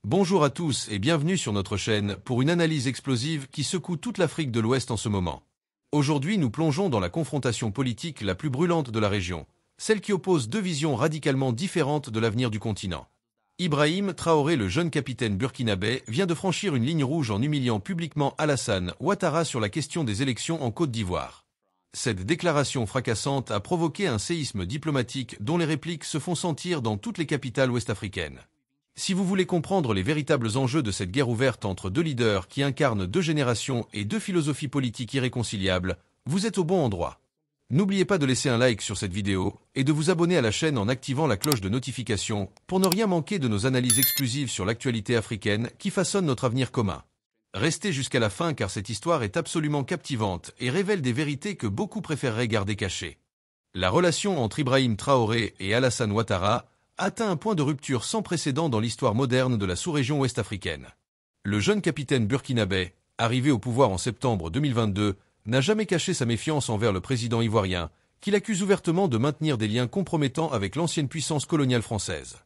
Bonjour à tous et bienvenue sur notre chaîne pour une analyse explosive qui secoue toute l'Afrique de l'Ouest en ce moment. Aujourd'hui, nous plongeons dans la confrontation politique la plus brûlante de la région, celle qui oppose deux visions radicalement différentes de l'avenir du continent. Ibrahim Traoré, le jeune capitaine burkinabé, vient de franchir une ligne rouge en humiliant publiquement Alassane Ouattara sur la question des élections en Côte d'Ivoire. Cette déclaration fracassante a provoqué un séisme diplomatique dont les répliques se font sentir dans toutes les capitales ouest-africaines. Si vous voulez comprendre les véritables enjeux de cette guerre ouverte entre deux leaders qui incarnent deux générations et deux philosophies politiques irréconciliables, vous êtes au bon endroit. N'oubliez pas de laisser un like sur cette vidéo et de vous abonner à la chaîne en activant la cloche de notification pour ne rien manquer de nos analyses exclusives sur l'actualité africaine qui façonne notre avenir commun. Restez jusqu'à la fin car cette histoire est absolument captivante et révèle des vérités que beaucoup préféreraient garder cachées. La relation entre Ibrahim Traoré et Alassane Ouattara atteint un point de rupture sans précédent dans l'histoire moderne de la sous-région ouest-africaine. Le jeune capitaine burkinabé, arrivé au pouvoir en septembre 2022, n'a jamais caché sa méfiance envers le président ivoirien, qu'il accuse ouvertement de maintenir des liens compromettants avec l'ancienne puissance coloniale française.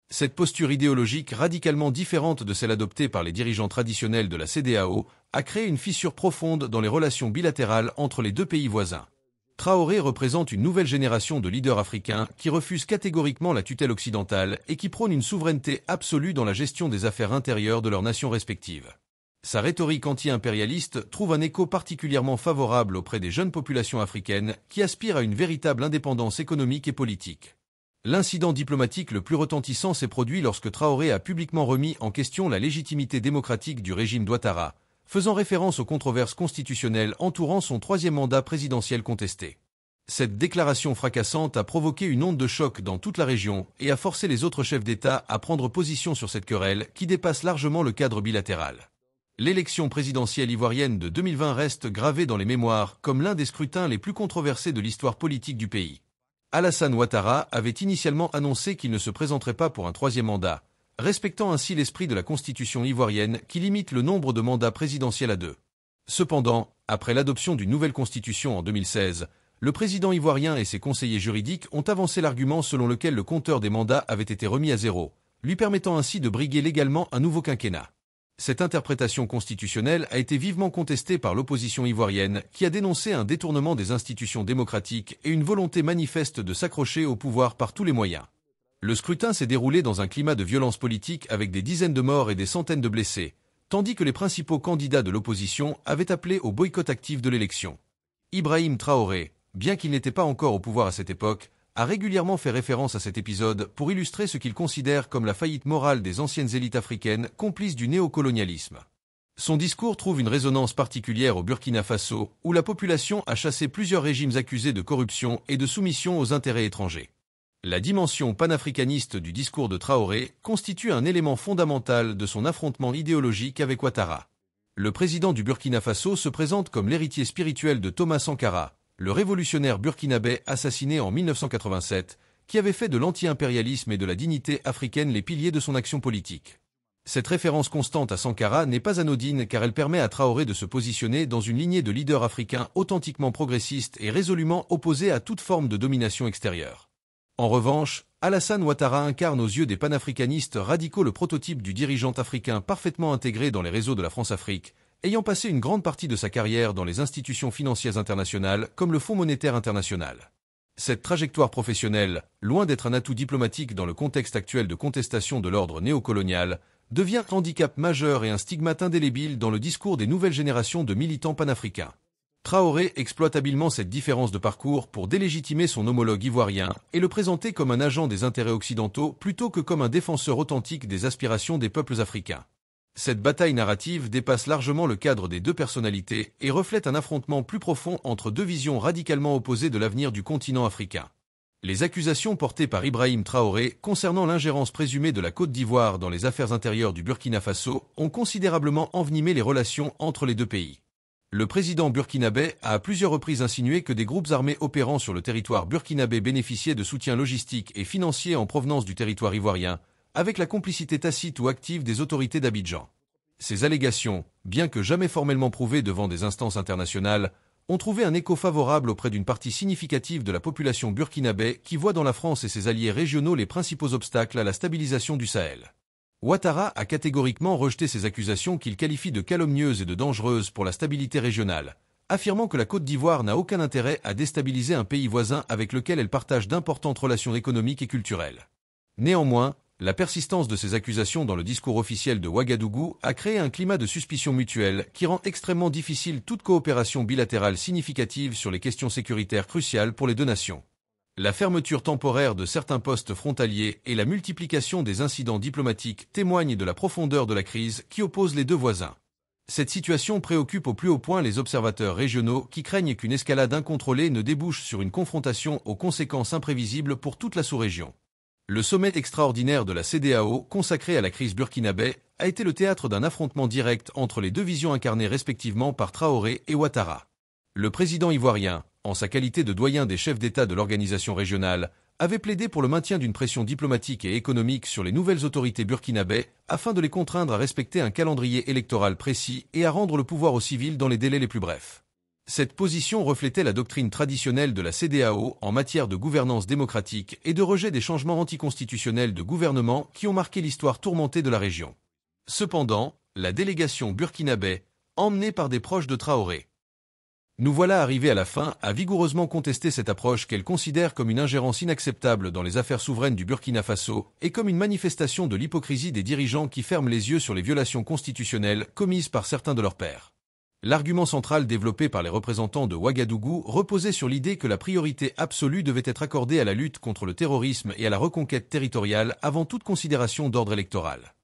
Cette posture idéologique radicalement différente de celle adoptée par les dirigeants traditionnels de la CEDEAO a créé une fissure profonde dans les relations bilatérales entre les deux pays voisins. Traoré représente une nouvelle génération de leaders africains qui refusent catégoriquement la tutelle occidentale et qui prônent une souveraineté absolue dans la gestion des affaires intérieures de leurs nations respectives. Sa rhétorique anti-impérialiste trouve un écho particulièrement favorable auprès des jeunes populations africaines qui aspirent à une véritable indépendance économique et politique. L'incident diplomatique le plus retentissant s'est produit lorsque Traoré a publiquement remis en question la légitimité démocratique du régime d'Ouattara, faisant référence aux controverses constitutionnelles entourant son troisième mandat présidentiel contesté. Cette déclaration fracassante a provoqué une onde de choc dans toute la région et a forcé les autres chefs d'État à prendre position sur cette querelle qui dépasse largement le cadre bilatéral. L'élection présidentielle ivoirienne de 2020 reste gravée dans les mémoires comme l'un des scrutins les plus controversés de l'histoire politique du pays. Alassane Ouattara avait initialement annoncé qu'il ne se présenterait pas pour un troisième mandat, respectant ainsi l'esprit de la constitution ivoirienne qui limite le nombre de mandats présidentiels à 2. Cependant, après l'adoption d'une nouvelle constitution en 2016, le président ivoirien et ses conseillers juridiques ont avancé l'argument selon lequel le compteur des mandats avait été remis à 0, lui permettant ainsi de briguer légalement un nouveau quinquennat. Cette interprétation constitutionnelle a été vivement contestée par l'opposition ivoirienne qui a dénoncé un détournement des institutions démocratiques et une volonté manifeste de s'accrocher au pouvoir par tous les moyens. Le scrutin s'est déroulé dans un climat de violence politique avec des dizaines de morts et des centaines de blessés, tandis que les principaux candidats de l'opposition avaient appelé au boycott actif de l'élection. Ibrahim Traoré, bien qu'il n'était pas encore au pouvoir à cette époque, a régulièrement fait référence à cet épisode pour illustrer ce qu'il considère comme la faillite morale des anciennes élites africaines complices du néocolonialisme. Son discours trouve une résonance particulière au Burkina Faso, où la population a chassé plusieurs régimes accusés de corruption et de soumission aux intérêts étrangers. La dimension panafricaniste du discours de Traoré constitue un élément fondamental de son affrontement idéologique avec Ouattara. Le président du Burkina Faso se présente comme l'héritier spirituel de Thomas Sankara, le révolutionnaire burkinabé assassiné en 1987, qui avait fait de l'anti-impérialisme et de la dignité africaine les piliers de son action politique. Cette référence constante à Sankara n'est pas anodine car elle permet à Traoré de se positionner dans une lignée de leaders africains authentiquement progressistes et résolument opposés à toute forme de domination extérieure. En revanche, Alassane Ouattara incarne aux yeux des panafricanistes radicaux le prototype du dirigeant africain parfaitement intégré dans les réseaux de la France-Afrique, ayant passé une grande partie de sa carrière dans les institutions financières internationales comme le Fonds monétaire international. Cette trajectoire professionnelle, loin d'être un atout diplomatique dans le contexte actuel de contestation de l'ordre néocolonial, devient un handicap majeur et un stigmate indélébile dans le discours des nouvelles générations de militants panafricains. Traoré exploite habilement cette différence de parcours pour délégitimer son homologue ivoirien et le présenter comme un agent des intérêts occidentaux plutôt que comme un défenseur authentique des aspirations des peuples africains. Cette bataille narrative dépasse largement le cadre des deux personnalités et reflète un affrontement plus profond entre deux visions radicalement opposées de l'avenir du continent africain. Les accusations portées par Ibrahim Traoré concernant l'ingérence présumée de la Côte d'Ivoire dans les affaires intérieures du Burkina Faso ont considérablement envenimé les relations entre les deux pays. Le président burkinabé a à plusieurs reprises insinué que des groupes armés opérant sur le territoire burkinabé bénéficiaient de soutien logistique et financier en provenance du territoire ivoirien, avec la complicité tacite ou active des autorités d'Abidjan. Ces allégations, bien que jamais formellement prouvées devant des instances internationales, ont trouvé un écho favorable auprès d'une partie significative de la population burkinabé qui voit dans la France et ses alliés régionaux les principaux obstacles à la stabilisation du Sahel. Ouattara a catégoriquement rejeté ces accusations qu'il qualifie de calomnieuses et de dangereuses pour la stabilité régionale, affirmant que la Côte d'Ivoire n'a aucun intérêt à déstabiliser un pays voisin avec lequel elle partage d'importantes relations économiques et culturelles. Néanmoins, la persistance de ces accusations dans le discours officiel de Ouagadougou a créé un climat de suspicion mutuelle qui rend extrêmement difficile toute coopération bilatérale significative sur les questions sécuritaires cruciales pour les deux nations. La fermeture temporaire de certains postes frontaliers et la multiplication des incidents diplomatiques témoignent de la profondeur de la crise qui oppose les deux voisins. Cette situation préoccupe au plus haut point les observateurs régionaux qui craignent qu'une escalade incontrôlée ne débouche sur une confrontation aux conséquences imprévisibles pour toute la sous-région. Le sommet extraordinaire de la CEDEAO, consacré à la crise burkinabé, a été le théâtre d'un affrontement direct entre les deux visions incarnées respectivement par Traoré et Ouattara. Le président ivoirien, en sa qualité de doyen des chefs d'État de l'organisation régionale, avait plaidé pour le maintien d'une pression diplomatique et économique sur les nouvelles autorités burkinabè afin de les contraindre à respecter un calendrier électoral précis et à rendre le pouvoir aux civils dans les délais les plus brefs. Cette position reflétait la doctrine traditionnelle de la CEDEAO en matière de gouvernance démocratique et de rejet des changements anticonstitutionnels de gouvernement qui ont marqué l'histoire tourmentée de la région. Cependant, la délégation burkinabè, emmenée par des proches de Traoré, nous voilà arrivés à la fin à vigoureusement contester cette approche qu'elle considère comme une ingérence inacceptable dans les affaires souveraines du Burkina Faso et comme une manifestation de l'hypocrisie des dirigeants qui ferment les yeux sur les violations constitutionnelles commises par certains de leurs pairs. L'argument central développé par les représentants de Ouagadougou reposait sur l'idée que la priorité absolue devait être accordée à la lutte contre le terrorisme et à la reconquête territoriale avant toute considération d'ordre électoral.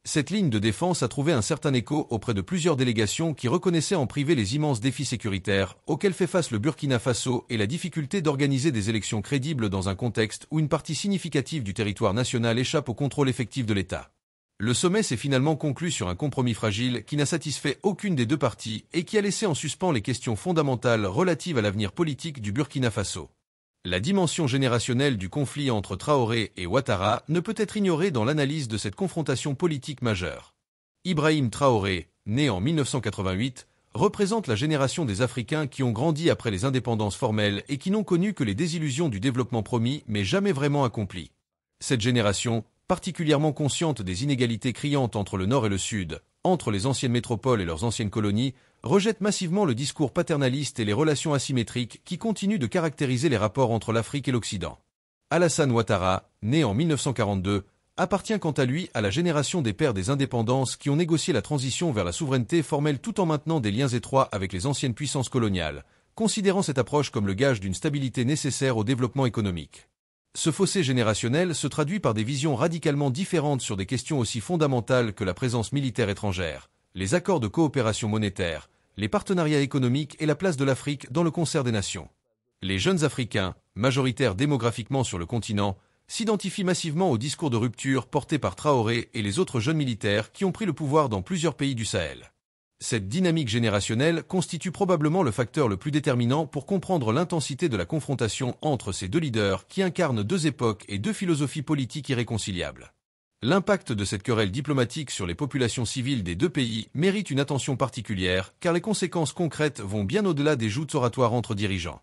Cette ligne de défense a trouvé un certain écho auprès de plusieurs délégations qui reconnaissaient en privé les immenses défis sécuritaires auxquels fait face le Burkina Faso et la difficulté d'organiser des élections crédibles dans un contexte où une partie significative du territoire national échappe au contrôle effectif de l'État. Le sommet s'est finalement conclu sur un compromis fragile qui n'a satisfait aucune des deux parties et qui a laissé en suspens les questions fondamentales relatives à l'avenir politique du Burkina Faso. La dimension générationnelle du conflit entre Traoré et Ouattara ne peut être ignorée dans l'analyse de cette confrontation politique majeure. Ibrahim Traoré, né en 1988, représente la génération des Africains qui ont grandi après les indépendances formelles et qui n'ont connu que les désillusions du développement promis mais jamais vraiment accompli. Cette génération, particulièrement consciente des inégalités criantes entre le Nord et le Sud, entre les anciennes métropoles et leurs anciennes colonies, rejette massivement le discours paternaliste et les relations asymétriques qui continuent de caractériser les rapports entre l'Afrique et l'Occident. Alassane Ouattara, né en 1942, appartient quant à lui à la génération des pères des indépendances qui ont négocié la transition vers la souveraineté formelle tout en maintenant des liens étroits avec les anciennes puissances coloniales, considérant cette approche comme le gage d'une stabilité nécessaire au développement économique. Ce fossé générationnel se traduit par des visions radicalement différentes sur des questions aussi fondamentales que la présence militaire étrangère, les accords de coopération monétaire, les partenariats économiques et la place de l'Afrique dans le concert des nations. Les jeunes Africains, majoritaires démographiquement sur le continent, s'identifient massivement au discours de rupture porté par Traoré et les autres jeunes militaires qui ont pris le pouvoir dans plusieurs pays du Sahel. Cette dynamique générationnelle constitue probablement le facteur le plus déterminant pour comprendre l'intensité de la confrontation entre ces deux leaders qui incarnent deux époques et deux philosophies politiques irréconciliables. L'impact de cette querelle diplomatique sur les populations civiles des deux pays mérite une attention particulière car les conséquences concrètes vont bien au-delà des joutes oratoires entre dirigeants.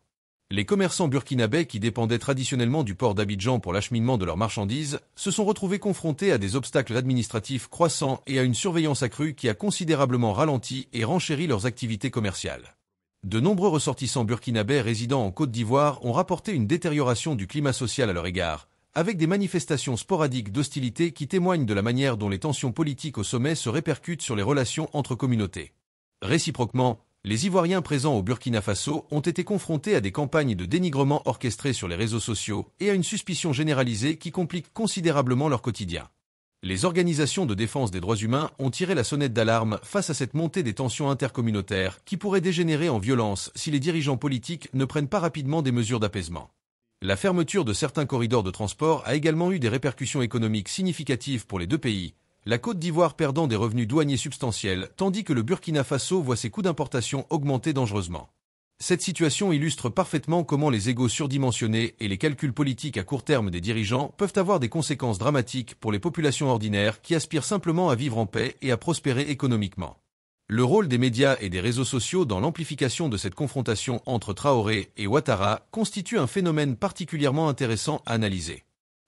Les commerçants burkinabés qui dépendaient traditionnellement du port d'Abidjan pour l'acheminement de leurs marchandises se sont retrouvés confrontés à des obstacles administratifs croissants et à une surveillance accrue qui a considérablement ralenti et renchéri leurs activités commerciales. De nombreux ressortissants burkinabés résidant en Côte d'Ivoire ont rapporté une détérioration du climat social à leur égard, avec des manifestations sporadiques d'hostilité qui témoignent de la manière dont les tensions politiques au sommet se répercutent sur les relations entre communautés. Réciproquement, les Ivoiriens présents au Burkina Faso ont été confrontés à des campagnes de dénigrement orchestrées sur les réseaux sociaux et à une suspicion généralisée qui complique considérablement leur quotidien. Les organisations de défense des droits humains ont tiré la sonnette d'alarme face à cette montée des tensions intercommunautaires qui pourrait dégénérer en violence si les dirigeants politiques ne prennent pas rapidement des mesures d'apaisement. La fermeture de certains corridors de transport a également eu des répercussions économiques significatives pour les deux pays, la Côte d'Ivoire perdant des revenus douaniers substantiels, tandis que le Burkina Faso voit ses coûts d'importation augmenter dangereusement. Cette situation illustre parfaitement comment les égos surdimensionnés et les calculs politiques à court terme des dirigeants peuvent avoir des conséquences dramatiques pour les populations ordinaires qui aspirent simplement à vivre en paix et à prospérer économiquement. Le rôle des médias et des réseaux sociaux dans l'amplification de cette confrontation entre Traoré et Ouattara constitue un phénomène particulièrement intéressant à analyser.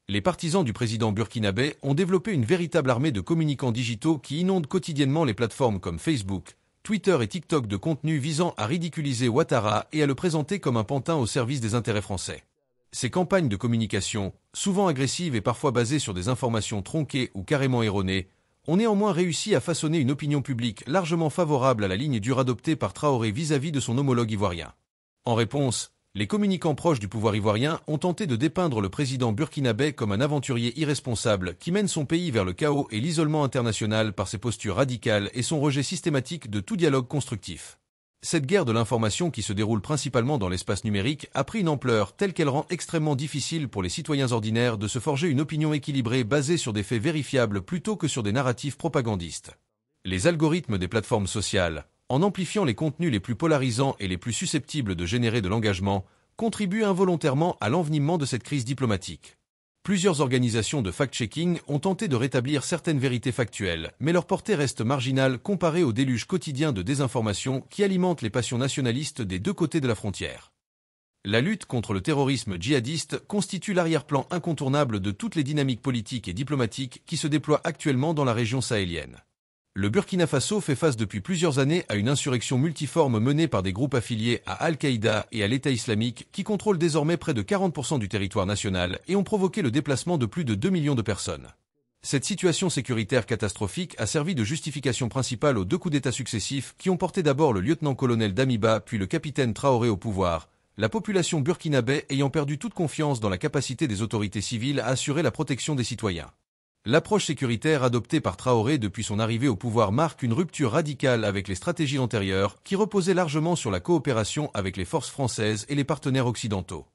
Les partisans du président burkinabé ont développé une véritable armée de communicants digitaux qui inondent quotidiennement les plateformes comme Facebook, Twitter et TikTok de contenus visant à ridiculiser Ouattara et à le présenter comme un pantin au service des intérêts français. Ces campagnes de communication, souvent agressives et parfois basées sur des informations tronquées ou carrément erronées, ont néanmoins réussi à façonner une opinion publique largement favorable à la ligne dure adoptée par Traoré vis-à-vis de son homologue ivoirien. En réponse, les communicants proches du pouvoir ivoirien ont tenté de dépeindre le président burkinabé comme un aventurier irresponsable qui mène son pays vers le chaos et l'isolement international par ses postures radicales et son rejet systématique de tout dialogue constructif. Cette guerre de l'information qui se déroule principalement dans l'espace numérique a pris une ampleur telle qu'elle rend extrêmement difficile pour les citoyens ordinaires de se forger une opinion équilibrée basée sur des faits vérifiables plutôt que sur des narratifs propagandistes. Les algorithmes des plateformes sociales, en amplifiant les contenus les plus polarisants et les plus susceptibles de générer de l'engagement, contribuent involontairement à l'envenimement de cette crise diplomatique. Plusieurs organisations de fact-checking ont tenté de rétablir certaines vérités factuelles, mais leur portée reste marginale comparée au déluge quotidien de désinformation qui alimente les passions nationalistes des deux côtés de la frontière. La lutte contre le terrorisme djihadiste constitue l'arrière-plan incontournable de toutes les dynamiques politiques et diplomatiques qui se déploient actuellement dans la région sahélienne. Le Burkina Faso fait face depuis plusieurs années à une insurrection multiforme menée par des groupes affiliés à Al-Qaïda et à l'État islamique qui contrôlent désormais près de 40% du territoire national et ont provoqué le déplacement de plus de 2 millions de personnes. Cette situation sécuritaire catastrophique a servi de justification principale aux deux coups d'État successifs qui ont porté d'abord le lieutenant-colonel Damiba puis le capitaine Traoré au pouvoir, la population burkinabé ayant perdu toute confiance dans la capacité des autorités civiles à assurer la protection des citoyens. L'approche sécuritaire adoptée par Traoré depuis son arrivée au pouvoir marque une rupture radicale avec les stratégies antérieures qui reposaient largement sur la coopération avec les forces françaises et les partenaires occidentaux.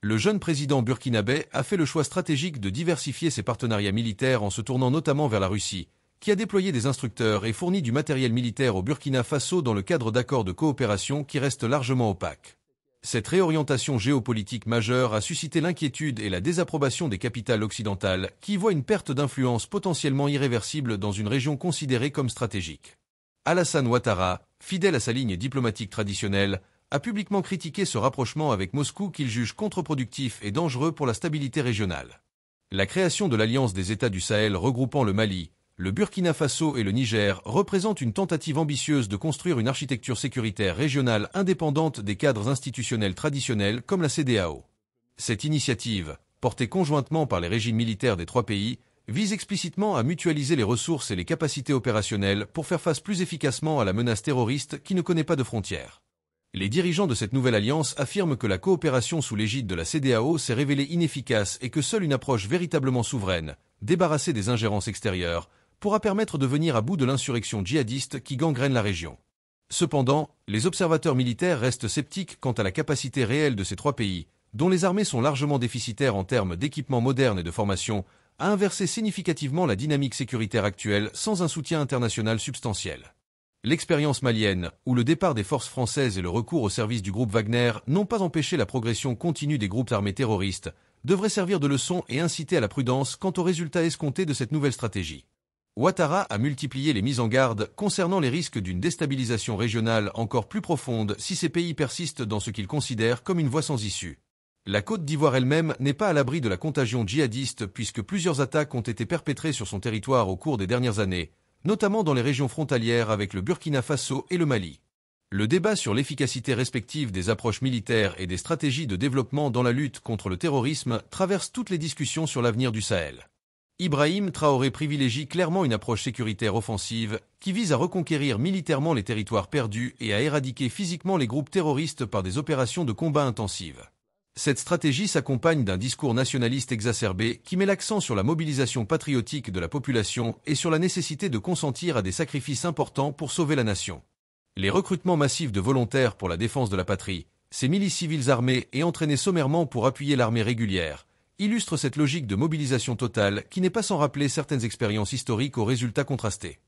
Le jeune président burkinabé a fait le choix stratégique de diversifier ses partenariats militaires en se tournant notamment vers la Russie, qui a déployé des instructeurs et fourni du matériel militaire au Burkina Faso dans le cadre d'accords de coopération qui restent largement opaques. Cette réorientation géopolitique majeure a suscité l'inquiétude et la désapprobation des capitales occidentales qui y voient une perte d'influence potentiellement irréversible dans une région considérée comme stratégique. Alassane Ouattara, fidèle à sa ligne diplomatique traditionnelle, a publiquement critiqué ce rapprochement avec Moscou qu'il juge contre-productif et dangereux pour la stabilité régionale. La création de l'Alliance des États du Sahel regroupant le Mali, le Burkina Faso et le Niger représente une tentative ambitieuse de construire une architecture sécuritaire régionale indépendante des cadres institutionnels traditionnels comme la CEDEAO. Cette initiative, portée conjointement par les régimes militaires des trois pays, vise explicitement à mutualiser les ressources et les capacités opérationnelles pour faire face plus efficacement à la menace terroriste qui ne connaît pas de frontières. Les dirigeants de cette nouvelle alliance affirment que la coopération sous l'égide de la CEDEAO s'est révélée inefficace et que seule une approche véritablement souveraine, débarrassée des ingérences extérieures, pourra permettre de venir à bout de l'insurrection djihadiste qui gangrène la région. Cependant, les observateurs militaires restent sceptiques quant à la capacité réelle de ces trois pays, dont les armées sont largement déficitaires en termes d'équipements modernes et de formation, à inverser significativement la dynamique sécuritaire actuelle sans un soutien international substantiel. L'expérience malienne, où le départ des forces françaises et le recours au service du groupe Wagner n'ont pas empêché la progression continue des groupes armés terroristes, devrait servir de leçon et inciter à la prudence quant aux résultats escomptés de cette nouvelle stratégie. Ouattara a multiplié les mises en garde concernant les risques d'une déstabilisation régionale encore plus profonde si ces pays persistent dans ce qu'ils considèrent comme une voie sans issue. La Côte d'Ivoire elle-même n'est pas à l'abri de la contagion djihadiste puisque plusieurs attaques ont été perpétrées sur son territoire au cours des dernières années, notamment dans les régions frontalières avec le Burkina Faso et le Mali. Le débat sur l'efficacité respective des approches militaires et des stratégies de développement dans la lutte contre le terrorisme traverse toutes les discussions sur l'avenir du Sahel. Ibrahim Traoré privilégie clairement une approche sécuritaire offensive qui vise à reconquérir militairement les territoires perdus et à éradiquer physiquement les groupes terroristes par des opérations de combat intensives. Cette stratégie s'accompagne d'un discours nationaliste exacerbé qui met l'accent sur la mobilisation patriotique de la population et sur la nécessité de consentir à des sacrifices importants pour sauver la nation. Les recrutements massifs de volontaires pour la défense de la patrie, ces milices civiles armées et entraînées sommairement pour appuyer l'armée régulière, illustre cette logique de mobilisation totale qui n'est pas sans rappeler certaines expériences historiques aux résultats contrastés.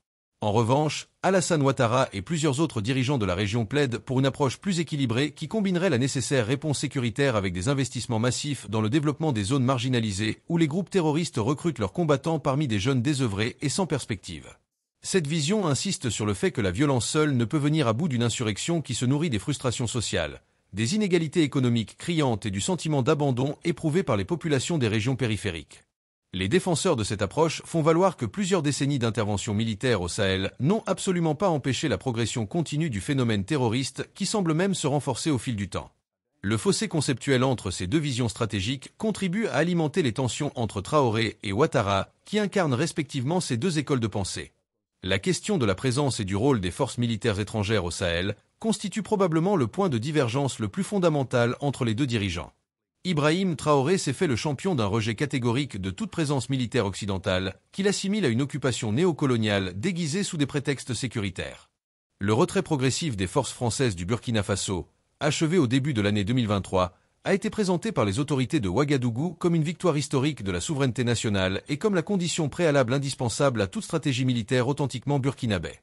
En revanche, Alassane Ouattara et plusieurs autres dirigeants de la région plaident pour une approche plus équilibrée qui combinerait la nécessaire réponse sécuritaire avec des investissements massifs dans le développement des zones marginalisées où les groupes terroristes recrutent leurs combattants parmi des jeunes désœuvrés et sans perspective. Cette vision insiste sur le fait que la violence seule ne peut venir à bout d'une insurrection qui se nourrit des frustrations sociales, des inégalités économiques criantes et du sentiment d'abandon éprouvé par les populations des régions périphériques. Les défenseurs de cette approche font valoir que plusieurs décennies d'intervention militaire au Sahel n'ont absolument pas empêché la progression continue du phénomène terroriste qui semble même se renforcer au fil du temps. Le fossé conceptuel entre ces deux visions stratégiques contribue à alimenter les tensions entre Traoré et Ouattara, qui incarnent respectivement ces deux écoles de pensée. La question de la présence et du rôle des forces militaires étrangères au Sahel constitue probablement le point de divergence le plus fondamental entre les deux dirigeants. Ibrahim Traoré s'est fait le champion d'un rejet catégorique de toute présence militaire occidentale, qu'il assimile à une occupation néocoloniale déguisée sous des prétextes sécuritaires. Le retrait progressif des forces françaises du Burkina Faso, achevé au début de l'année 2023, a été présenté par les autorités de Ouagadougou comme une victoire historique de la souveraineté nationale et comme la condition préalable indispensable à toute stratégie militaire authentiquement burkinabé.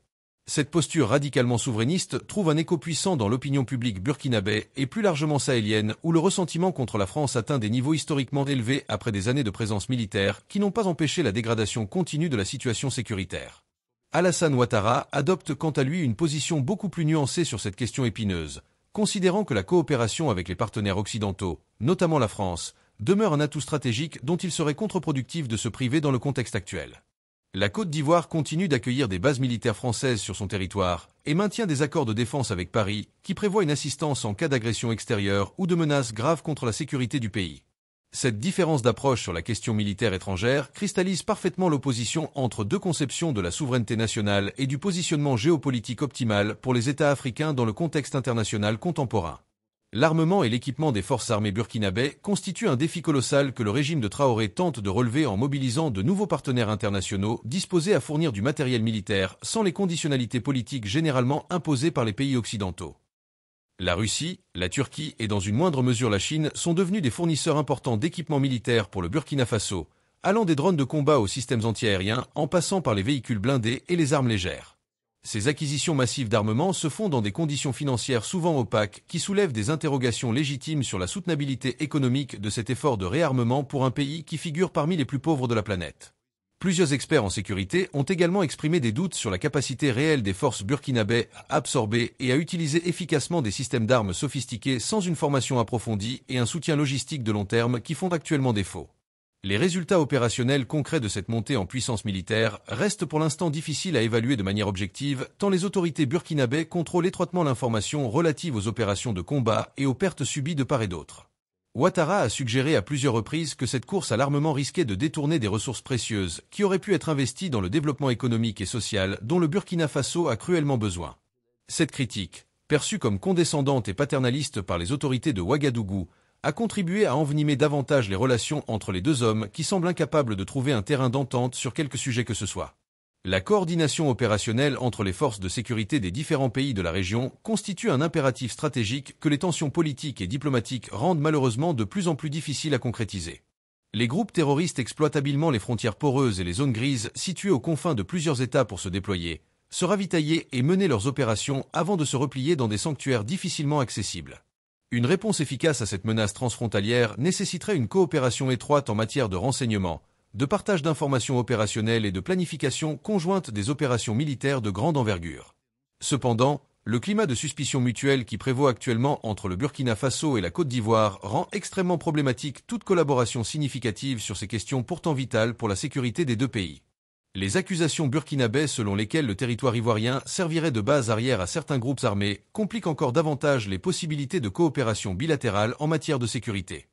Cette posture radicalement souverainiste trouve un écho puissant dans l'opinion publique burkinabé et plus largement sahélienne où le ressentiment contre la France atteint des niveaux historiquement élevés après des années de présence militaire qui n'ont pas empêché la dégradation continue de la situation sécuritaire. Alassane Ouattara adopte quant à lui une position beaucoup plus nuancée sur cette question épineuse, considérant que la coopération avec les partenaires occidentaux, notamment la France, demeure un atout stratégique dont il serait contre-productif de se priver dans le contexte actuel. La Côte d'Ivoire continue d'accueillir des bases militaires françaises sur son territoire et maintient des accords de défense avec Paris qui prévoient une assistance en cas d'agression extérieure ou de menaces graves contre la sécurité du pays. Cette différence d'approche sur la question militaire étrangère cristallise parfaitement l'opposition entre deux conceptions de la souveraineté nationale et du positionnement géopolitique optimal pour les États africains dans le contexte international contemporain. L'armement et l'équipement des forces armées burkinabé constituent un défi colossal que le régime de Traoré tente de relever en mobilisant de nouveaux partenaires internationaux disposés à fournir du matériel militaire sans les conditionnalités politiques généralement imposées par les pays occidentaux. La Russie, la Turquie et dans une moindre mesure la Chine sont devenus des fournisseurs importants d'équipements militaires pour le Burkina Faso, allant des drones de combat aux systèmes antiaériens en passant par les véhicules blindés et les armes légères. Ces acquisitions massives d'armement se font dans des conditions financières souvent opaques qui soulèvent des interrogations légitimes sur la soutenabilité économique de cet effort de réarmement pour un pays qui figure parmi les plus pauvres de la planète. Plusieurs experts en sécurité ont également exprimé des doutes sur la capacité réelle des forces burkinabé à absorber et à utiliser efficacement des systèmes d'armes sophistiqués sans une formation approfondie et un soutien logistique de long terme qui font actuellement défaut. Les résultats opérationnels concrets de cette montée en puissance militaire restent pour l'instant difficiles à évaluer de manière objective, tant les autorités burkinabé contrôlent étroitement l'information relative aux opérations de combat et aux pertes subies de part et d'autre. Ouattara a suggéré à plusieurs reprises que cette course à l'armement risquait de détourner des ressources précieuses qui auraient pu être investies dans le développement économique et social dont le Burkina Faso a cruellement besoin. Cette critique, perçue comme condescendante et paternaliste par les autorités de Ouagadougou, a contribué à envenimer davantage les relations entre les deux hommes qui semblent incapables de trouver un terrain d'entente sur quelque sujet que ce soit. La coordination opérationnelle entre les forces de sécurité des différents pays de la région constitue un impératif stratégique que les tensions politiques et diplomatiques rendent malheureusement de plus en plus difficiles à concrétiser. Les groupes terroristes exploitent habilement les frontières poreuses et les zones grises situées aux confins de plusieurs États pour se déployer, se ravitailler et mener leurs opérations avant de se replier dans des sanctuaires difficilement accessibles. Une réponse efficace à cette menace transfrontalière nécessiterait une coopération étroite en matière de renseignement, de partage d'informations opérationnelles et de planification conjointe des opérations militaires de grande envergure. Cependant, le climat de suspicion mutuelle qui prévaut actuellement entre le Burkina Faso et la Côte d'Ivoire rend extrêmement problématique toute collaboration significative sur ces questions pourtant vitales pour la sécurité des deux pays. Les accusations burkinabè selon lesquelles le territoire ivoirien servirait de base arrière à certains groupes armés compliquent encore davantage les possibilités de coopération bilatérale en matière de sécurité.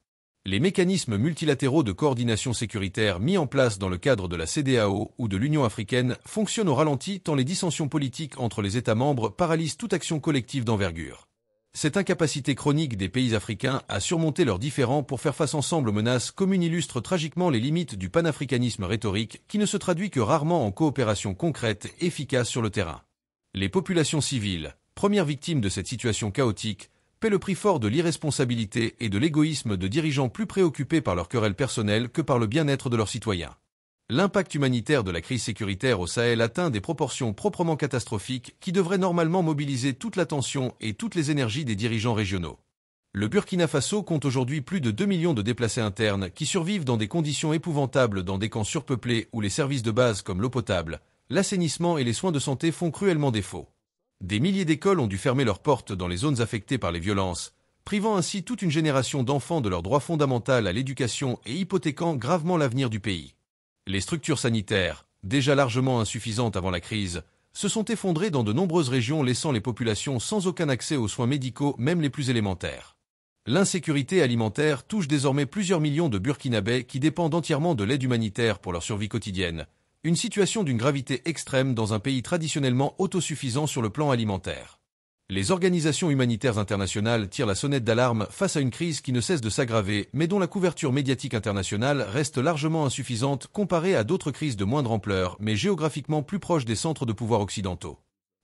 Les mécanismes multilatéraux de coordination sécuritaire mis en place dans le cadre de la CEDEAO ou de l'Union africaine fonctionnent au ralenti tant les dissensions politiques entre les États membres paralysent toute action collective d'envergure. Cette incapacité chronique des pays africains à surmonter leurs différends pour faire face ensemble aux menaces communes illustre tragiquement les limites du panafricanisme rhétorique qui ne se traduit que rarement en coopération concrète et efficace sur le terrain. Les populations civiles, premières victimes de cette situation chaotique, paient le prix fort de l'irresponsabilité et de l'égoïsme de dirigeants plus préoccupés par leurs querelles personnelles que par le bien-être de leurs citoyens. L'impact humanitaire de la crise sécuritaire au Sahel atteint des proportions proprement catastrophiques qui devraient normalement mobiliser toute l'attention et toutes les énergies des dirigeants régionaux. Le Burkina Faso compte aujourd'hui plus de 2 millions de déplacés internes qui survivent dans des conditions épouvantables dans des camps surpeuplés où les services de base comme l'eau potable, l'assainissement et les soins de santé font cruellement défaut. Des milliers d'écoles ont dû fermer leurs portes dans les zones affectées par les violences, privant ainsi toute une génération d'enfants de leur droit fondamental à l'éducation et hypothéquant gravement l'avenir du pays. Les structures sanitaires, déjà largement insuffisantes avant la crise, se sont effondrées dans de nombreuses régions laissant les populations sans aucun accès aux soins médicaux, même les plus élémentaires. L'insécurité alimentaire touche désormais plusieurs millions de Burkinabés qui dépendent entièrement de l'aide humanitaire pour leur survie quotidienne, une situation d'une gravité extrême dans un pays traditionnellement autosuffisant sur le plan alimentaire. Les organisations humanitaires internationales tirent la sonnette d'alarme face à une crise qui ne cesse de s'aggraver, mais dont la couverture médiatique internationale reste largement insuffisante comparée à d'autres crises de moindre ampleur, mais géographiquement plus proches des centres de pouvoir occidentaux.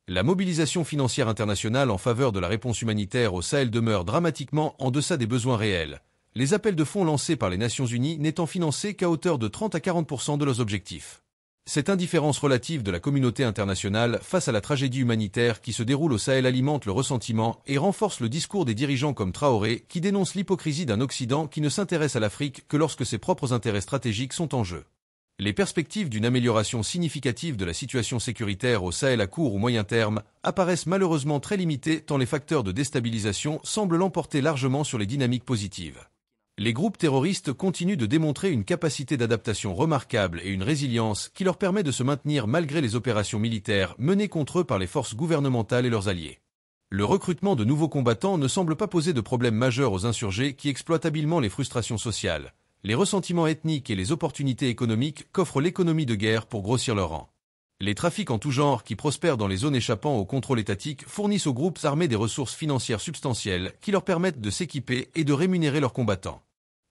La mobilisation financière internationale en faveur de la réponse humanitaire au Sahel demeure dramatiquement en deçà des besoins réels, les appels de fonds lancés par les Nations Unies n'étant financés qu'à hauteur de 30 à 40% de leurs objectifs. Cette indifférence relative de la communauté internationale face à la tragédie humanitaire qui se déroule au Sahel alimente le ressentiment et renforce le discours des dirigeants comme Traoré qui dénoncent l'hypocrisie d'un Occident qui ne s'intéresse à l'Afrique que lorsque ses propres intérêts stratégiques sont en jeu. Les perspectives d'une amélioration significative de la situation sécuritaire au Sahel à court ou moyen terme apparaissent malheureusement très limitées tant les facteurs de déstabilisation semblent l'emporter largement sur les dynamiques positives. Les groupes terroristes continuent de démontrer une capacité d'adaptation remarquable et une résilience qui leur permet de se maintenir malgré les opérations militaires menées contre eux par les forces gouvernementales et leurs alliés. Le recrutement de nouveaux combattants ne semble pas poser de problème majeur aux insurgés qui exploitent habilement les frustrations sociales, les ressentiments ethniques et les opportunités économiques qu'offre l'économie de guerre pour grossir leurs rangs. Les trafics en tout genre qui prospèrent dans les zones échappant au contrôle étatique fournissent aux groupes armés des ressources financières substantielles qui leur permettent de s'équiper et de rémunérer leurs combattants.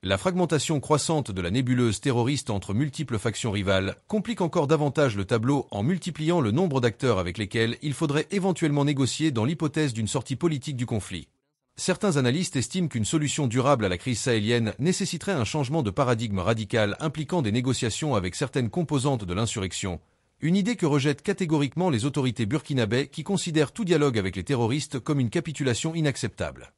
La fragmentation croissante de la nébuleuse terroriste entre multiples factions rivales complique encore davantage le tableau en multipliant le nombre d'acteurs avec lesquels il faudrait éventuellement négocier dans l'hypothèse d'une sortie politique du conflit. Certains analystes estiment qu'une solution durable à la crise sahélienne nécessiterait un changement de paradigme radical impliquant des négociations avec certaines composantes de l'insurrection, une idée que rejettent catégoriquement les autorités burkinabais qui considèrent tout dialogue avec les terroristes comme une capitulation inacceptable.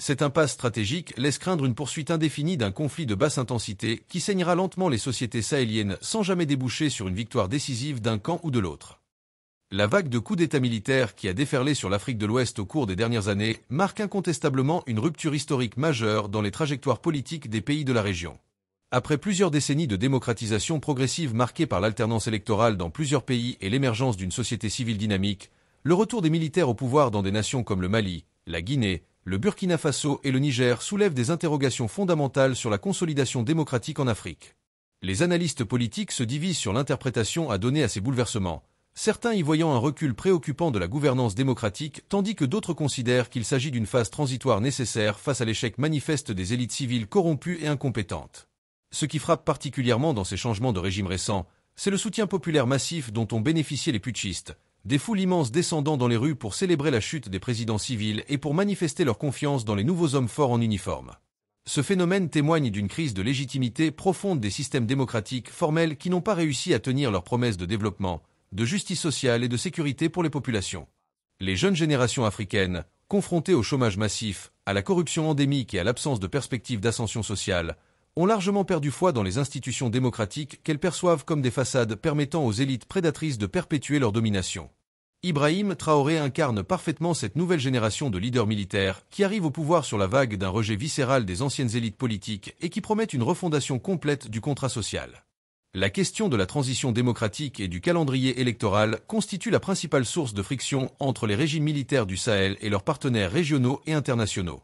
Cette impasse stratégique laisse craindre une poursuite indéfinie d'un conflit de basse intensité qui saignera lentement les sociétés sahéliennes sans jamais déboucher sur une victoire décisive d'un camp ou de l'autre. La vague de coups d'État militaires qui a déferlé sur l'Afrique de l'Ouest au cours des dernières années marque incontestablement une rupture historique majeure dans les trajectoires politiques des pays de la région. Après plusieurs décennies de démocratisation progressive marquée par l'alternance électorale dans plusieurs pays et l'émergence d'une société civile dynamique, le retour des militaires au pouvoir dans des nations comme le Mali, la Guinée, le Burkina Faso et le Niger soulèvent des interrogations fondamentales sur la consolidation démocratique en Afrique. Les analystes politiques se divisent sur l'interprétation à donner à ces bouleversements, certains y voyant un recul préoccupant de la gouvernance démocratique, tandis que d'autres considèrent qu'il s'agit d'une phase transitoire nécessaire face à l'échec manifeste des élites civiles corrompues et incompétentes. Ce qui frappe particulièrement dans ces changements de régime récents, c'est le soutien populaire massif dont ont bénéficié les putschistes, des foules immenses descendant dans les rues pour célébrer la chute des présidents civils et pour manifester leur confiance dans les nouveaux hommes forts en uniforme. Ce phénomène témoigne d'une crise de légitimité profonde des systèmes démocratiques formels qui n'ont pas réussi à tenir leurs promesses de développement, de justice sociale et de sécurité pour les populations. Les jeunes générations africaines, confrontées au chômage massif, à la corruption endémique et à l'absence de perspectives d'ascension sociale, ont largement perdu foi dans les institutions démocratiques qu'elles perçoivent comme des façades permettant aux élites prédatrices de perpétuer leur domination. Ibrahim Traoré incarne parfaitement cette nouvelle génération de leaders militaires qui arrivent au pouvoir sur la vague d'un rejet viscéral des anciennes élites politiques et qui promettent une refondation complète du contrat social. La question de la transition démocratique et du calendrier électoral constitue la principale source de friction entre les régimes militaires du Sahel et leurs partenaires régionaux et internationaux.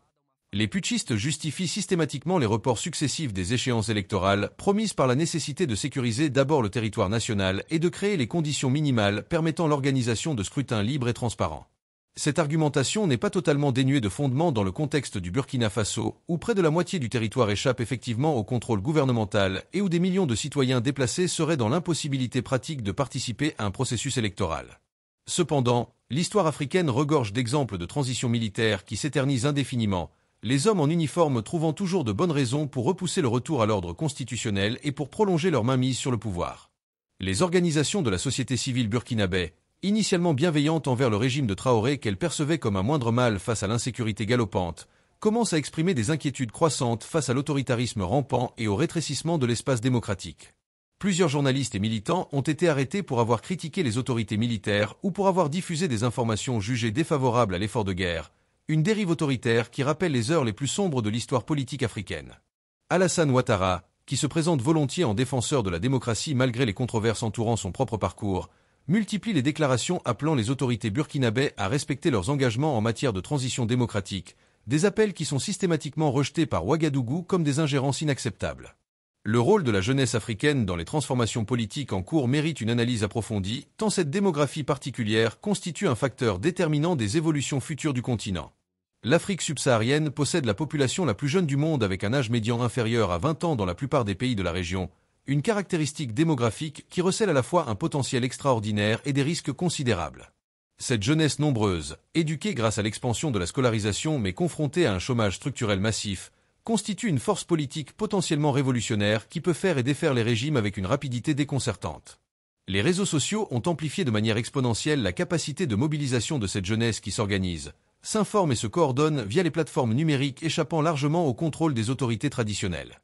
Les putschistes justifient systématiquement les reports successifs des échéances électorales promises par la nécessité de sécuriser d'abord le territoire national et de créer les conditions minimales permettant l'organisation de scrutins libres et transparents. Cette argumentation n'est pas totalement dénuée de fondement dans le contexte du Burkina Faso, où près de la moitié du territoire échappe effectivement au contrôle gouvernemental et où des millions de citoyens déplacés seraient dans l'impossibilité pratique de participer à un processus électoral. Cependant, l'histoire africaine regorge d'exemples de transitions militaires qui s'éternisent indéfiniment, les hommes en uniforme trouvant toujours de bonnes raisons pour repousser le retour à l'ordre constitutionnel et pour prolonger leur mainmise sur le pouvoir. Les organisations de la société civile burkinabé, initialement bienveillantes envers le régime de Traoré qu'elles percevaient comme un moindre mal face à l'insécurité galopante, commencent à exprimer des inquiétudes croissantes face à l'autoritarisme rampant et au rétrécissement de l'espace démocratique. Plusieurs journalistes et militants ont été arrêtés pour avoir critiqué les autorités militaires ou pour avoir diffusé des informations jugées défavorables à l'effort de guerre, une dérive autoritaire qui rappelle les heures les plus sombres de l'histoire politique africaine. Alassane Ouattara, qui se présente volontiers en défenseur de la démocratie malgré les controverses entourant son propre parcours, multiplie les déclarations appelant les autorités burkinabè à respecter leurs engagements en matière de transition démocratique, des appels qui sont systématiquement rejetés par Ouagadougou comme des ingérences inacceptables. Le rôle de la jeunesse africaine dans les transformations politiques en cours mérite une analyse approfondie, tant cette démographie particulière constitue un facteur déterminant des évolutions futures du continent. L'Afrique subsaharienne possède la population la plus jeune du monde avec un âge médian inférieur à 20 ans dans la plupart des pays de la région, une caractéristique démographique qui recèle à la fois un potentiel extraordinaire et des risques considérables. Cette jeunesse nombreuse, éduquée grâce à l'expansion de la scolarisation mais confrontée à un chômage structurel massif, constitue une force politique potentiellement révolutionnaire qui peut faire et défaire les régimes avec une rapidité déconcertante. Les réseaux sociaux ont amplifié de manière exponentielle la capacité de mobilisation de cette jeunesse qui s'organise, s'informe et se coordonne via les plateformes numériques échappant largement au contrôle des autorités traditionnelles.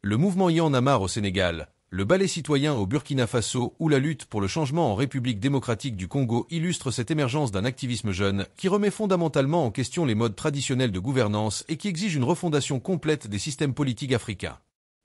Le mouvement Y en a marre au Sénégal, le ballet citoyen au Burkina Faso ou la lutte pour le changement en République démocratique du Congo illustrent cette émergence d'un activisme jeune qui remet fondamentalement en question les modes traditionnels de gouvernance et qui exige une refondation complète des systèmes politiques africains.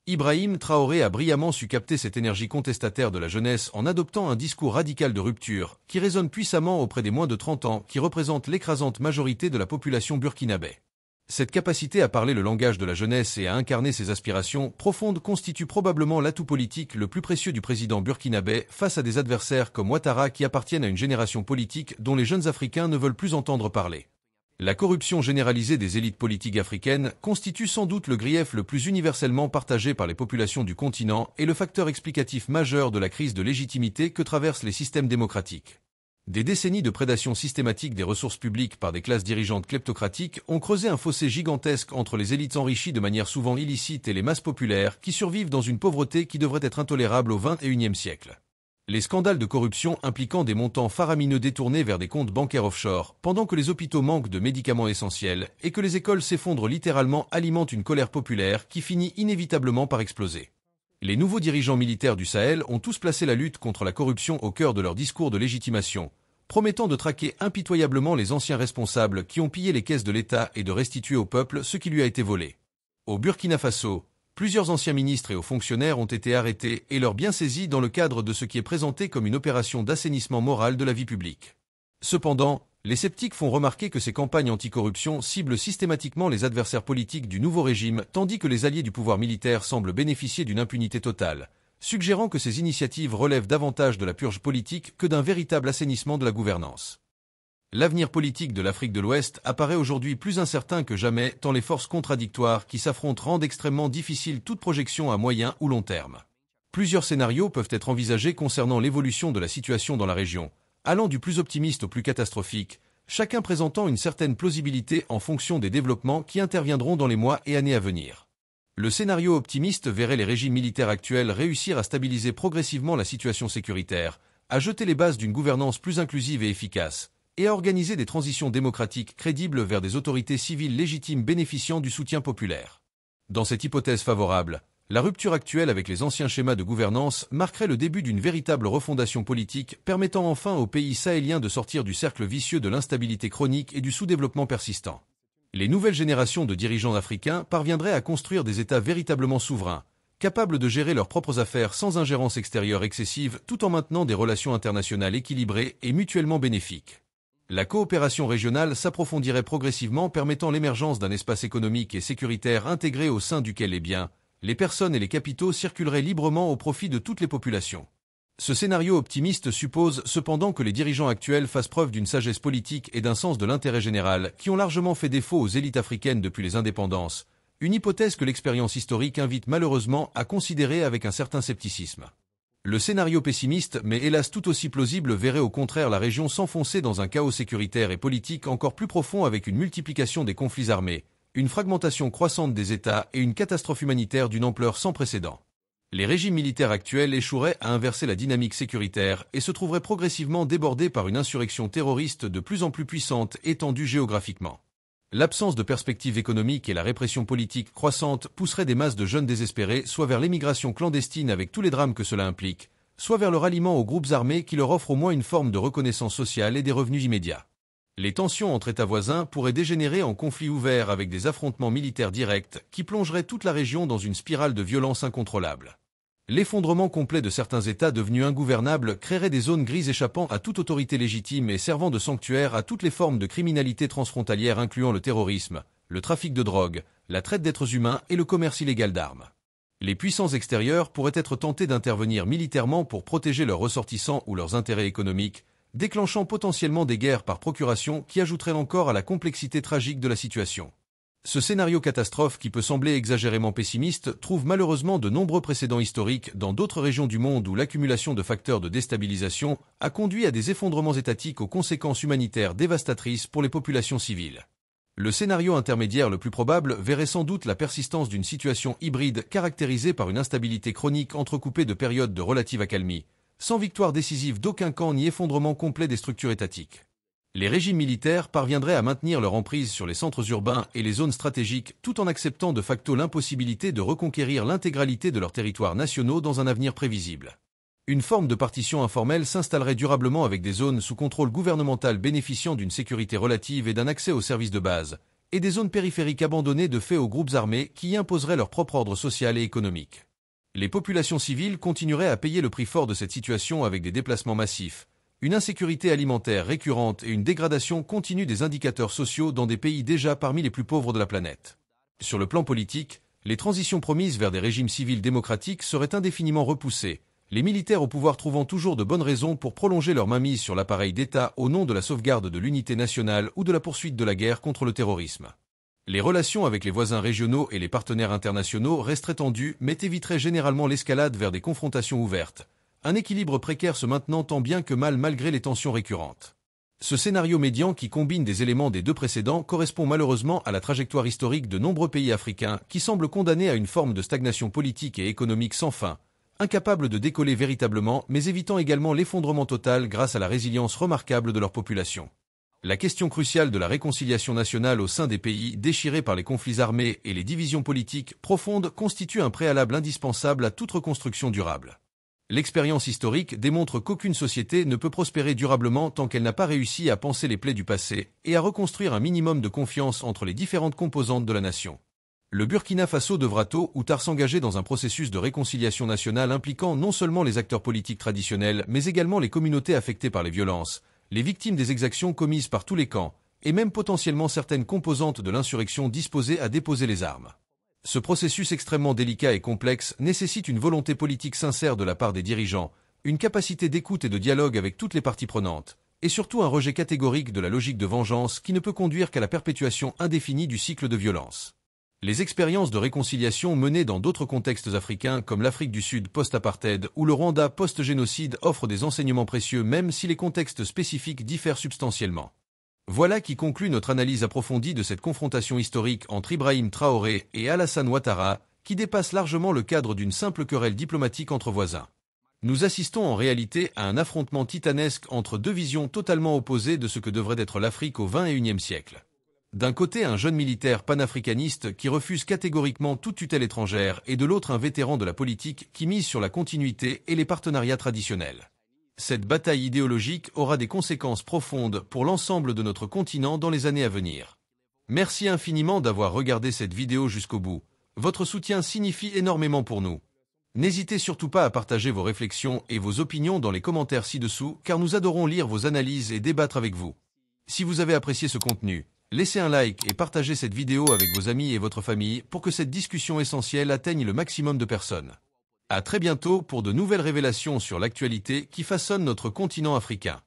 Ibrahim Traoré a brillamment su capter cette énergie contestataire de la jeunesse en adoptant un discours radical de rupture qui résonne puissamment auprès des moins de 30 ans qui représentent l'écrasante majorité de la population burkinabè. Cette capacité à parler le langage de la jeunesse et à incarner ses aspirations profondes constitue probablement l'atout politique le plus précieux du président burkinabè face à des adversaires comme Ouattara qui appartiennent à une génération politique dont les jeunes Africains ne veulent plus entendre parler. La corruption généralisée des élites politiques africaines constitue sans doute le grief le plus universellement partagé par les populations du continent et le facteur explicatif majeur de la crise de légitimité que traversent les systèmes démocratiques. Des décennies de prédation systématique des ressources publiques par des classes dirigeantes kleptocratiques ont creusé un fossé gigantesque entre les élites enrichies de manière souvent illicite et les masses populaires qui survivent dans une pauvreté qui devrait être intolérable au XXIe siècle. Les scandales de corruption impliquant des montants faramineux détournés vers des comptes bancaires offshore, pendant que les hôpitaux manquent de médicaments essentiels et que les écoles s'effondrent littéralement alimentent une colère populaire qui finit inévitablement par exploser. Les nouveaux dirigeants militaires du Sahel ont tous placé la lutte contre la corruption au cœur de leur discours de légitimation, promettant de traquer impitoyablement les anciens responsables qui ont pillé les caisses de l'État et de restituer au peuple ce qui lui a été volé. Au Burkina Faso, plusieurs anciens ministres et hauts fonctionnaires ont été arrêtés et leurs biens saisis dans le cadre de ce qui est présenté comme une opération d'assainissement moral de la vie publique. Cependant, les sceptiques font remarquer que ces campagnes anticorruption ciblent systématiquement les adversaires politiques du nouveau régime tandis que les alliés du pouvoir militaire semblent bénéficier d'une impunité totale, suggérant que ces initiatives relèvent davantage de la purge politique que d'un véritable assainissement de la gouvernance. L'avenir politique de l'Afrique de l'Ouest apparaît aujourd'hui plus incertain que jamais tant les forces contradictoires qui s'affrontent rendent extrêmement difficile toute projection à moyen ou long terme. Plusieurs scénarios peuvent être envisagés concernant l'évolution de la situation dans la région, allant du plus optimiste au plus catastrophique, chacun présentant une certaine plausibilité en fonction des développements qui interviendront dans les mois et années à venir. Le scénario optimiste verrait les régimes militaires actuels réussir à stabiliser progressivement la situation sécuritaire, à jeter les bases d'une gouvernance plus inclusive et efficace, et à organiser des transitions démocratiques crédibles vers des autorités civiles légitimes bénéficiant du soutien populaire. Dans cette hypothèse favorable, la rupture actuelle avec les anciens schémas de gouvernance marquerait le début d'une véritable refondation politique permettant enfin aux pays sahéliens de sortir du cercle vicieux de l'instabilité chronique et du sous-développement persistant. Les nouvelles générations de dirigeants africains parviendraient à construire des États véritablement souverains, capables de gérer leurs propres affaires sans ingérence extérieure excessive tout en maintenant des relations internationales équilibrées et mutuellement bénéfiques. La coopération régionale s'approfondirait progressivement permettant l'émergence d'un espace économique et sécuritaire intégré au sein duquel les biens, les personnes et les capitaux circuleraient librement au profit de toutes les populations. Ce scénario optimiste suppose cependant que les dirigeants actuels fassent preuve d'une sagesse politique et d'un sens de l'intérêt général qui ont largement fait défaut aux élites africaines depuis les indépendances, une hypothèse que l'expérience historique invite malheureusement à considérer avec un certain scepticisme. Le scénario pessimiste, mais hélas tout aussi plausible, verrait au contraire la région s'enfoncer dans un chaos sécuritaire et politique encore plus profond avec une multiplication des conflits armés, une fragmentation croissante des États et une catastrophe humanitaire d'une ampleur sans précédent. Les régimes militaires actuels échoueraient à inverser la dynamique sécuritaire et se trouveraient progressivement débordés par une insurrection terroriste de plus en plus puissante étendue géographiquement. L'absence de perspectives économiques et la répression politique croissante pousseraient des masses de jeunes désespérés soit vers l'émigration clandestine avec tous les drames que cela implique, soit vers le ralliement aux groupes armés qui leur offrent au moins une forme de reconnaissance sociale et des revenus immédiats. Les tensions entre États voisins pourraient dégénérer en conflits ouverts avec des affrontements militaires directs qui plongeraient toute la région dans une spirale de violence incontrôlable. L'effondrement complet de certains États devenus ingouvernables créerait des zones grises échappant à toute autorité légitime et servant de sanctuaire à toutes les formes de criminalité transfrontalière incluant le terrorisme, le trafic de drogue, la traite d'êtres humains et le commerce illégal d'armes. Les puissances extérieures pourraient être tentées d'intervenir militairement pour protéger leurs ressortissants ou leurs intérêts économiques, déclenchant potentiellement des guerres par procuration qui ajouteraient encore à la complexité tragique de la situation. Ce scénario catastrophe qui peut sembler exagérément pessimiste trouve malheureusement de nombreux précédents historiques dans d'autres régions du monde où l'accumulation de facteurs de déstabilisation a conduit à des effondrements étatiques aux conséquences humanitaires dévastatrices pour les populations civiles. Le scénario intermédiaire le plus probable verrait sans doute la persistance d'une situation hybride caractérisée par une instabilité chronique entrecoupée de périodes de relative accalmie, sans victoire décisive d'aucun camp ni effondrement complet des structures étatiques. Les régimes militaires parviendraient à maintenir leur emprise sur les centres urbains et les zones stratégiques tout en acceptant de facto l'impossibilité de reconquérir l'intégralité de leurs territoires nationaux dans un avenir prévisible. Une forme de partition informelle s'installerait durablement avec des zones sous contrôle gouvernemental bénéficiant d'une sécurité relative et d'un accès aux services de base, et des zones périphériques abandonnées de fait aux groupes armés qui y imposeraient leur propre ordre social et économique. Les populations civiles continueraient à payer le prix fort de cette situation avec des déplacements massifs, une insécurité alimentaire récurrente et une dégradation continue des indicateurs sociaux dans des pays déjà parmi les plus pauvres de la planète. Sur le plan politique, les transitions promises vers des régimes civils démocratiques seraient indéfiniment repoussées, les militaires au pouvoir trouvant toujours de bonnes raisons pour prolonger leur mainmise sur l'appareil d'État au nom de la sauvegarde de l'unité nationale ou de la poursuite de la guerre contre le terrorisme. Les relations avec les voisins régionaux et les partenaires internationaux resteraient tendues mais éviteraient généralement l'escalade vers des confrontations ouvertes, un équilibre précaire se maintenant tant bien que mal malgré les tensions récurrentes. Ce scénario médian qui combine des éléments des deux précédents correspond malheureusement à la trajectoire historique de nombreux pays africains qui semblent condamnés à une forme de stagnation politique et économique sans fin, incapables de décoller véritablement mais évitant également l'effondrement total grâce à la résilience remarquable de leur population. La question cruciale de la réconciliation nationale au sein des pays déchirés par les conflits armés et les divisions politiques profondes constitue un préalable indispensable à toute reconstruction durable. L'expérience historique démontre qu'aucune société ne peut prospérer durablement tant qu'elle n'a pas réussi à panser les plaies du passé et à reconstruire un minimum de confiance entre les différentes composantes de la nation. Le Burkina Faso devra tôt ou tard s'engager dans un processus de réconciliation nationale impliquant non seulement les acteurs politiques traditionnels mais également les communautés affectées par les violences, les victimes des exactions commises par tous les camps, et même potentiellement certaines composantes de l'insurrection disposées à déposer les armes. Ce processus extrêmement délicat et complexe nécessite une volonté politique sincère de la part des dirigeants, une capacité d'écoute et de dialogue avec toutes les parties prenantes, et surtout un rejet catégorique de la logique de vengeance qui ne peut conduire qu'à la perpétuation indéfinie du cycle de violence. Les expériences de réconciliation menées dans d'autres contextes africains comme l'Afrique du Sud post-apartheid ou le Rwanda post-génocide offrent des enseignements précieux même si les contextes spécifiques diffèrent substantiellement. Voilà qui conclut notre analyse approfondie de cette confrontation historique entre Ibrahim Traoré et Alassane Ouattara, qui dépasse largement le cadre d'une simple querelle diplomatique entre voisins. Nous assistons en réalité à un affrontement titanesque entre deux visions totalement opposées de ce que devrait être l'Afrique au XXIe siècle. D'un côté, un jeune militaire panafricaniste qui refuse catégoriquement toute tutelle étrangère et de l'autre un vétéran de la politique qui mise sur la continuité et les partenariats traditionnels. Cette bataille idéologique aura des conséquences profondes pour l'ensemble de notre continent dans les années à venir. Merci infiniment d'avoir regardé cette vidéo jusqu'au bout. Votre soutien signifie énormément pour nous. N'hésitez surtout pas à partager vos réflexions et vos opinions dans les commentaires ci-dessous car nous adorons lire vos analyses et débattre avec vous. Si vous avez apprécié ce contenu, laissez un like et partagez cette vidéo avec vos amis et votre famille pour que cette discussion essentielle atteigne le maximum de personnes. À très bientôt pour de nouvelles révélations sur l'actualité qui façonne notre continent africain.